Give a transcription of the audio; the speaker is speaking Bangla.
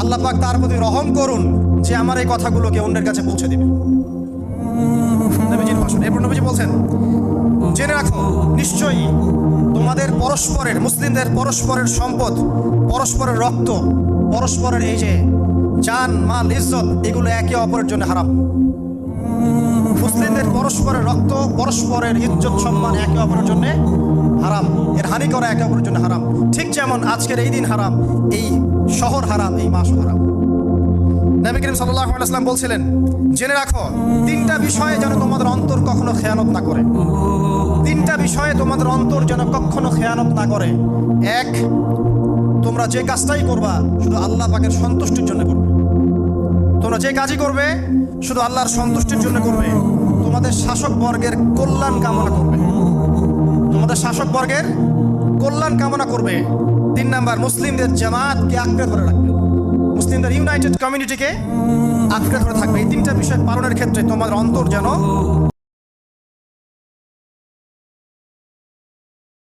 আল্লাহ পাক তার প্রতি রহম করুন যে আমার এই কথাগুলোকে অন্যের কাছে পৌঁছে দিবে। নবীজির ভাষণ। এরপর নবীজি বলছেন, জেনে রাখো নিশ্চয়ই তোমাদের পরস্পরের, মুসলিমদের পরস্পরের সম্পদ, পরস্পরের রক্ত, পরস্পরের এই যে জান মাল ইজ্জত, এগুলো একে অপরের জন্য হারাম। মুসলিমদের পরস্পরের রক্ত, পরস্পরের ইজ্জত সম্মান একে অপরের জন্য হারাম। এর হানি করা একে অপরের জন্য হারাম। ঠিক যেমন আজকের এই দিন হারাম, এই শহর হারাম, এই মাস হারাম। নবী করিম সাল্লাল্লাহু আলাইহি ওয়াসাল্লাম বলছিলেন, জেনে রাখো তিনটা বিষয়ে যেন তোমাদের অন্তর কখনো খেয়ানত না করে। তিনটা বিষয়ে তোমাদের অন্তর যেন কখনো খেয়ানত না করে। এক, তোমরা যে কাজটাই করবা শুধু আল্লাহ পাকের সন্তুষ্টির জন্য করবে। তোমরা যে কাজই করবে শুধু আল্লাহর সন্তুষ্টির জন্য করবে। তোমাদের শাসক বর্গের কল্যাণ কামনা করবে। তোমাদের শাসক বর্গের কল্যাণ কামনা করবে। 3 নাম্বার, মুসলিমদের জামাতকে আঁকড়ে ধরে রাখবে। মুসলিমদের ইউনাইটেড কমিউনিটিকে আঁকড়ে ধরে থাকবে। এই তিনটা বিষয় পালনের ক্ষেত্রে তোমাদের অন্তর যেন